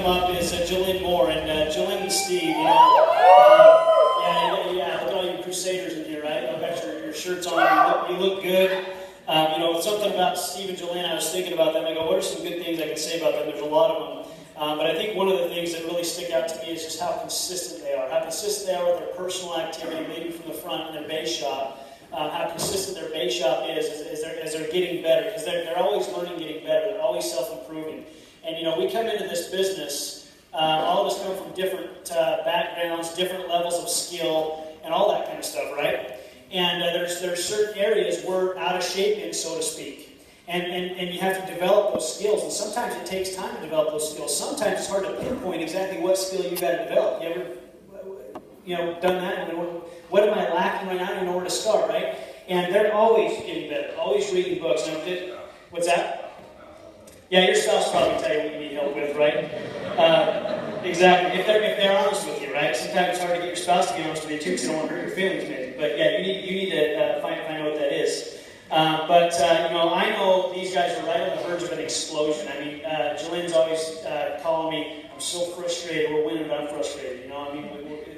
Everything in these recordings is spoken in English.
come up is Jillian Moore, and Jillian and Steve, yeah, look at all you Crusaders in here, right? I've got your shirts on, you look good. Something about Steve and Jillian, I was thinking about them. I go, what are some good things I can say about them? There's a lot of them. But I think one of the things that really stick out to me is just how consistent they are. How consistent they are with their personal activity, maybe from the front in their base shop. How consistent their base shop is as they're getting better. Because they're always learning, getting better. They're always self-improving. And, we come into this business, all of us come from different backgrounds, different levels of skill, and all that kind of stuff, right? And there's certain areas we're out of shape in, so to speak. And you have to develop those skills. And sometimes it takes time to develop those skills. Sometimes it's hard to pinpoint exactly what skill you've got to develop. You ever done that? What am I lacking right now? I don't know where to start, right? And they're always getting better, always reading books. What's that? Yeah, your spouse will probably tell you what you need help with, right? Exactly. If they're honest with you, right? Sometimes it's hard to get your spouse to be honest with you too, because you don't want to hurt your feelings, maybe. But yeah, you need to find out what that is. I know these guys are right on the verge of an explosion. I mean, Jillian's always calling me, I'm so frustrated, we're winning, but I'm frustrated.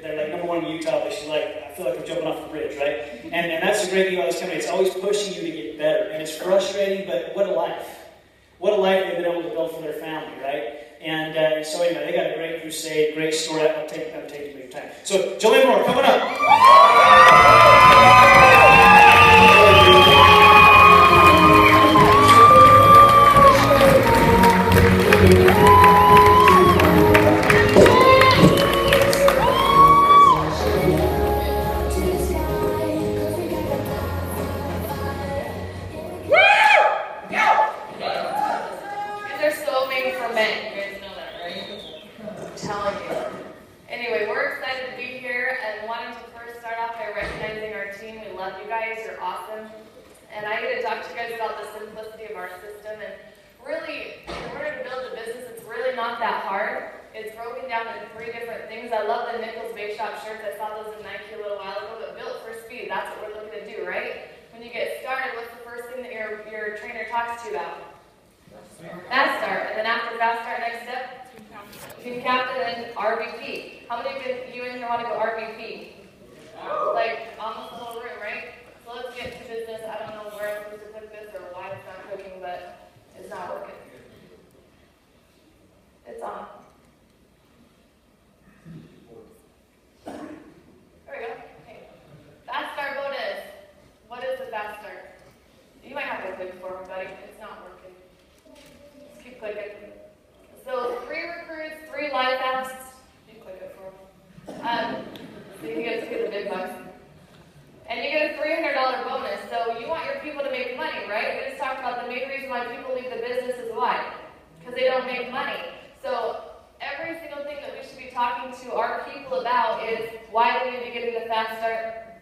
They're like number one in Utah, but she's like, I feel like I'm jumping off the bridge, right? And that's the great thing about this company. It's always pushing you to get better. And it's frustrating, but what a life. What a life they've been able to build for their family, right? And so anyway, they got a great crusade, great story. I'm taking your time. So, Jillian Moore, coming up. And I get to talk to you guys about the simplicity of our system. And really, in order to build a business, it's really not that hard. It's broken down into 3 different things. I love the Nichols Bake Shop shirts. I saw those in Nike a little while ago, but built for speed. That's what we're looking to do, right? When you get started, what's the first thing that your trainer talks to you about? FastStart. And then after FastStart, next step? Team Captain and RVP. How many of you in here want to go RVP? Like, almost the whole room, right? So let's get to business. I don't know where I'm supposed to put this or why it's not cooking, but it's not working. It's on. There we go. Okay. FastStart bonus. What is the FastStart? You might have to click for me, buddy. It's not working. Just keep clicking. So 3 recruits, 3 live apps. You click it for me. So you get to get the big bucks. And you get a $300 bonus. So you want your people to make money, right? We just talked about the main reason why people leave the business is why? Because they don't make money. So every single thing that we should be talking to our people about is why do we need to get into FastStart?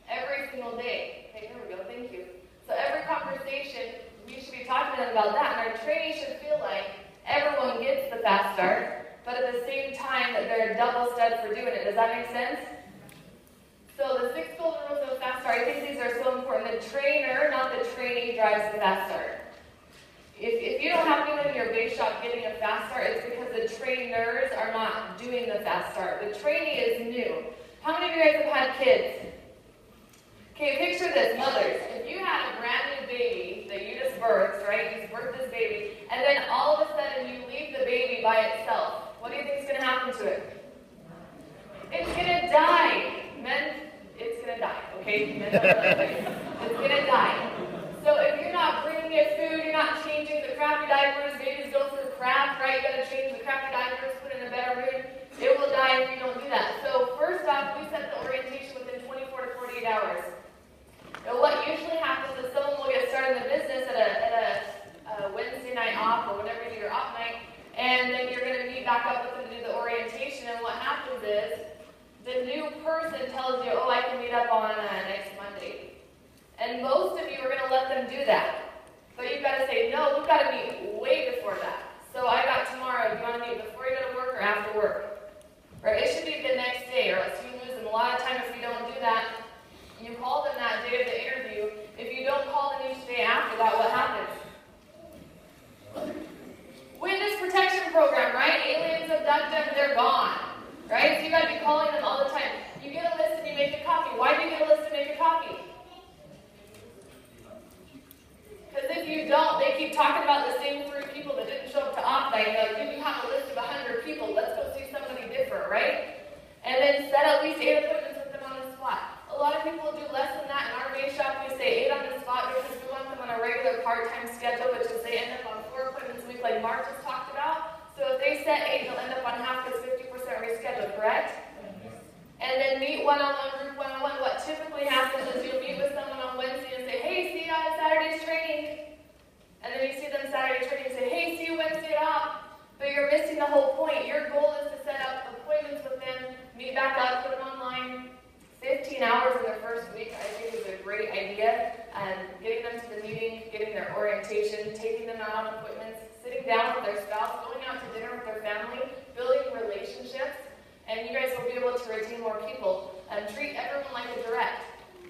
Every single day. Okay, here we go. Thank you. So every conversation, we should be talking to them about that. And our training should feel like everyone gets the FastStart, but at the same time that they're a double stud for doing it. Does that make sense? So the 6 golden rules of FastStart, I think these are so important. The trainer, not the trainee, drives the FastStart. If you don't have anyone in your base shop getting a FastStart, it's because the trainers are not doing the FastStart. The trainee is new. How many of you guys have had kids? Okay, picture this, mothers. If you had a brand new baby that you just birthed, right? You just birthed this baby, and then all of a sudden you leave the baby by itself. What do you think is going to happen to it? It's going to die. Men, it's going to die, okay? Men don't know that. It's going to die. So if you're not bringing it food, you're not changing the crappy diapers, babies go through crap, right? You got to change the crappy diapers, put it in a better room. It will die if you don't do that. So first off, we set the orientation within 24 to 48 hours. Now, what usually happens is someone will get started in the business at a Wednesday night off or whenever you do your off night, and then you're going to meet back up with them to do the orientation, and what happens is the new person tells you, oh, I can meet up on next Monday. And most of you are going to let them do that. But you've got to say, no, we've got to meet way before that. So I got tomorrow. Do you want to meet before you go to work or after work? Or it should be the next day, or else you lose them. A lot of times if you don't do that, you call them that day of the interview. If you don't call them each day after that, what happens? Witness protection program, right? got to be calling them all the time. You get a list and you make a copy. Why do you get a list and make a copy? Because if you don't, they keep talking about the same 3 people that didn't show up to opt night. Like, if you have a list of 100 people, let's go see somebody different, right? And then set at least 8 appointments with them on the spot. A lot of people do less than that. In our base shop, we say 8 on the spot because we want them on a regular part-time schedule, which is they end up on 4 appointments a week like Mark just talked about. So if they set 8, they'll end up on half because 50% rescheduled, correct? And then meet one-on-one, group one-on-one. What typically happens is you'll meet with someone on Wednesday and say, hey, see you on Saturday's training. And then you see them Saturday training and say, hey, see you Wednesday at op. But you're missing the whole point. Your goal is to set up appointments with them, meet back up, put them online. 15 hours in their first week, I think, is a great idea. And getting them to the meeting, getting their orientation, taking them out on appointments, sitting down with their spouse, going out to dinner with their family, building relationships. And you guys will be able to retain more people and treat everyone like a direct.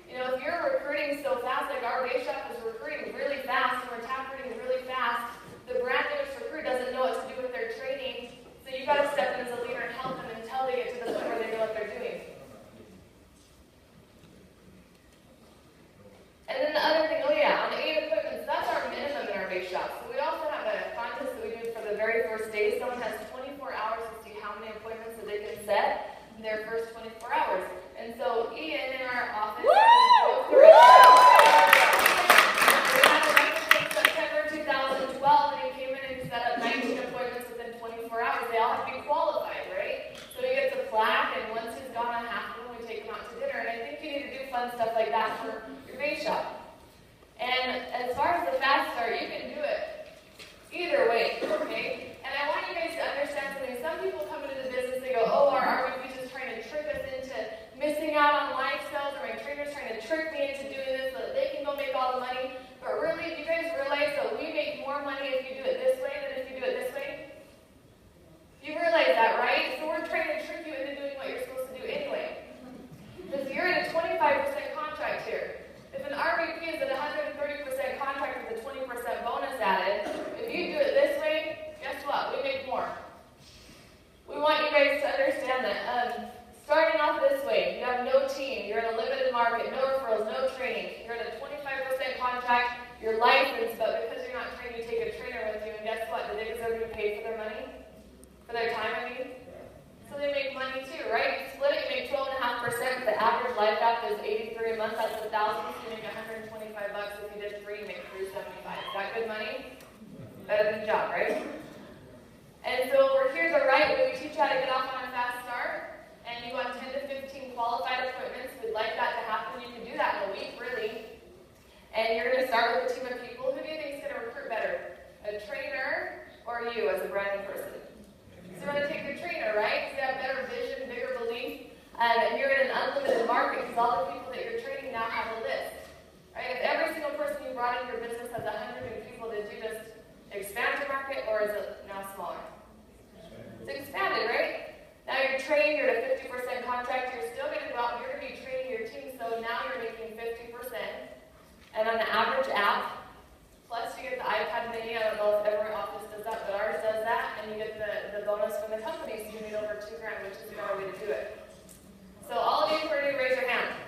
You know, if you're recruiting so fast, like our base shop is recruiting really fast, and we're tap recruiting really fast, the brand newest recruit doesn't know what to do with their training, so you've got to step in as a leader and help them until they get to the point where they know what they're doing. And then the other thing, on the 8 appointments, that's our minimum in our base shop. So we also have a contest that we do for the very first day. Someone has 24 hours to see how many appointments that they can set in their first 24 hours. And so Ian in our office goes through it. We had a record in September 2012, and he came in and set up 19 appointments within 24 hours. They all have to be qualified, right? So he gets a plaque, and once he's gone on half of them, we take him out to dinner. And I think you need to do fun stuff like that for your base shop. And as far as the FastStart, you can do it either way, okay? And I want you guys to understand something. Some people come into the business, they go, oh, our RVP is trying to trick us into missing out on live sales, or my trainer's trying to trick me into doing this so that they can go make all the money. But really, do you guys realize that we make more money if you do it this way than if you do it this way? You realize that, right? So we're trying to trick you into doing what you're supposed to do anyway. Because you're in a 25% contract here. If an RVP is at 130% contract with a 20% bonus added, if you do it this way, guess what? We make more. We want you guys to understand that. Starting off this way, you have no team, you're in a limited market, no referrals, no training. You're in a 25% contract, you're licensed, but because you're not trained, you take a trainer with you, and guess what? Do they deserve to be paid for their money? For their time, I mean? So they make money too, right? You split it, you make 12.5%. The average life app is $83 a month. That's $1,000. So you make $125. If you did 3, you make $375. Is that good money? Better than a job, right? And so over here to the right, we teach you how to get off on a fast start. And you want 10 to 15 qualified appointments. We'd like that to happen. You can do that in a week, really. And you're going to start with a team of people. Who do you think is going to recruit better? A trainer or you as a brand new person? So you want to take the trainer, right? Because they have better vision, bigger belief, and you're in an unlimited market because all the people that you're training now have a list, right? If every single person you brought into your business has 100 new people, did you just expand your market, or is it now smaller? It's expanded, right? Now you're training, you're at a 50% contract, you're still going to go out and you're going to be training your team, so now you're making 50%. And on the average app, plus you get the iPad mini. I don't know if every office does that, but ours does that, and you get the bonus from the company, so you need over $2,000, which is a better way to do it. So all of you who are new, raise your hand.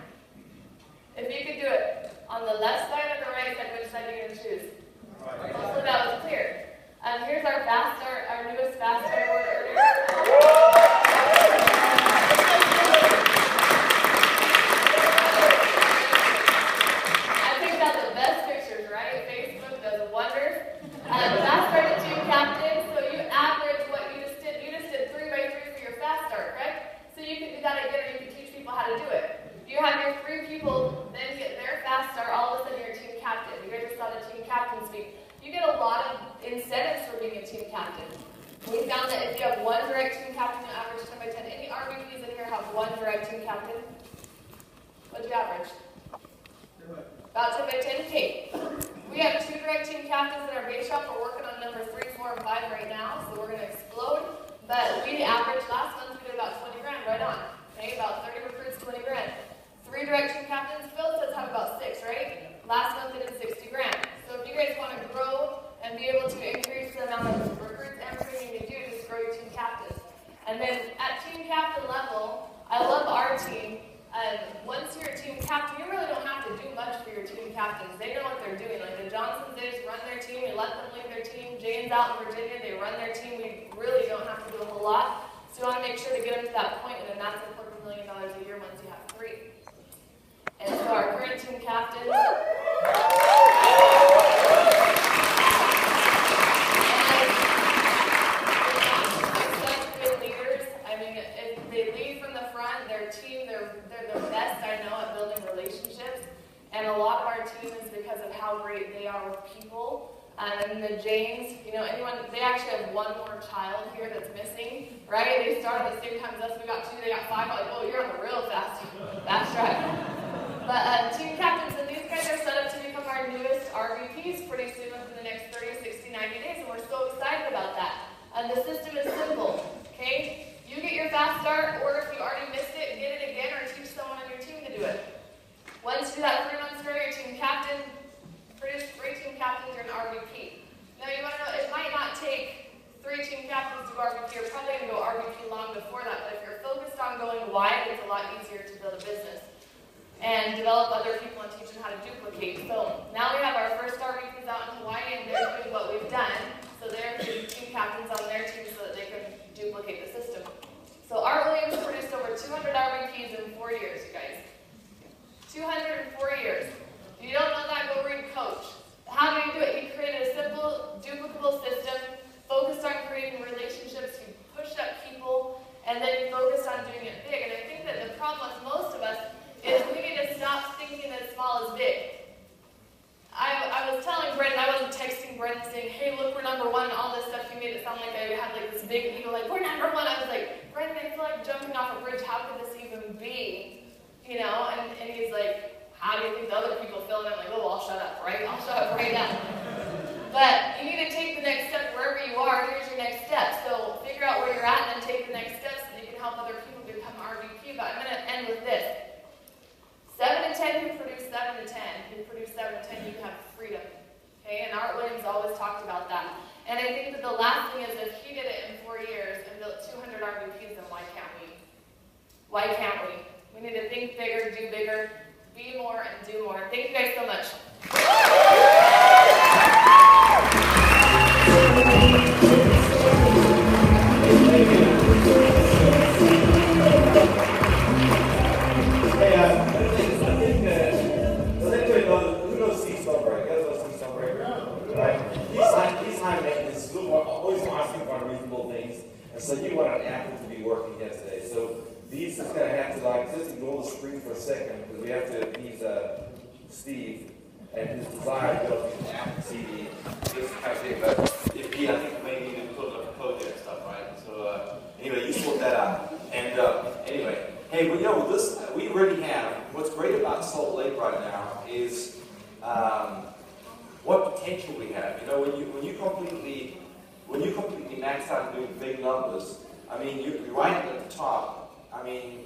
If you could do it on the left side or the right side, which side are you going to choose? Right. Hopefully that was clear. Here's our FastStart, our newest FastStart board earlier. I think that's the best pictures, right? Facebook does wonders. FastStart is team captain, so you average what you just did. You just did 3x3 for your FastStart, correct? So you can do that again, or you can teach people how to do it. You have your 3 people, then get their FastStart, all of a sudden you're a team captain. You guys just saw the team captain speak. You get a lot of incentives for being a team captain. We found that if you have 1 direct team captain, you average 10 by 10. Any RVPs in here have 1 direct team captain? What'd you average? About 10 by 10? Okay. We have 2 direct team captains in our base shop. We're working on number 3, 4, and 5 right now, so we're going to explode. But we averaged last month, we did about 20 grand right on. Okay, about 30 recruits, 20 grand. 3 direct team captains. Phil says have about 6, right? Last month they did 60 grand. So if you guys want to grow and be able to increase the amount of recruits and training you do, just grow your team captains. And then at team captain level, I love our team. Once you're a team captain, you really don't have to do much for your team captains. They know what they're doing. Like the Johnsons, they just run their team. We let them lead their team. Jane's out in Virginia, they run their team. We really don't have to do a whole lot. So you want to make sure to get them to that point, and then that's $250,000 a year once you have 3. And so our current team captain, such good leaders. I mean, if they lead from the front, their team, they're the best I know at building relationships. And a lot of our team is because of how great they are with people. And the Janes, you know, they actually have one more child here that's missing, right? They started at the same time as us. We got 2, they got 5. I'm like, oh, you're on the real fast track. But team captains, and these guys are set up to become our newest RVPs pretty soon within the next 30, 60, 90 days, and we're so excited about that. And the system is simple, okay? You get your fast start, or if you already missed it, get it again, or teach someone on your team to do it. Once you do that 3 months straight, your team captain, produce 3 team captains or an RVP. Now you want to know, it might not take 3 team captains to go RVP. You're probably going to go RVP long before that, but if you're focused on going wide, it's a lot easier to build a business and develop other people and teach them how to duplicate. So now we have our first RVPs out in Hawaii, and they're doing what we've done. So they're team captains on their team so that they can duplicate the system. So Art Williams produced over 200 RVPs in 4 years, you guys. 200 in 4 years. If you don't know that, go read Coach. How did he do it? He created a simple, duplicable system, focused on creating relationships, he pushed up people, and then he focused on doing it big. And I think that the problem with most of us is we need to stop thinking that small is big. I was telling Brendan, I wasn't texting Brendan saying, hey, look, we're number 1, and all this stuff. He made it sound like I had like this big ego, like, we're number 1. I was like, Brendan, I feel like jumping off a bridge. How could this even be? You know, and he's like, how do you think the other people feel? And I'm like, oh, I'll shut up, right? I'll shut up right now. But you need to take the next step wherever you are. Here's your next step. So figure out where you're at and then take the next step so that you can help other people become RVP. But I'm going to end with this. 7 to 10, who produce 7 to 10? Who produce 7 to 10, you can have freedom. Okay? And Art Williams always talked about that. And I think that the last thing is if he did it in 4 years and built 200 RVPs, then why can't we? Why can't we? We need to think bigger, do bigger, be more, and do more. Thank you guys so much. Hey, who knows Steve Stonebreak? You guys know Steve Stonebreak, right? He's high maintenance. Always asking for unreasonable things, and so you want an apple to be working here today. So these is going to have to just ignore the screen for a second because we have to use Steve and his desire to go to the Apple CD. This kind of thing, but if he, I think we may need to put up a code there and stuff, right? So anyway, you sort that out. And anyway, hey, well, you know, this we already have. What's great about Salt Lake right now is what potential we have. You know, when you completely max out doing big numbers, I mean, you're right at the top. I mean,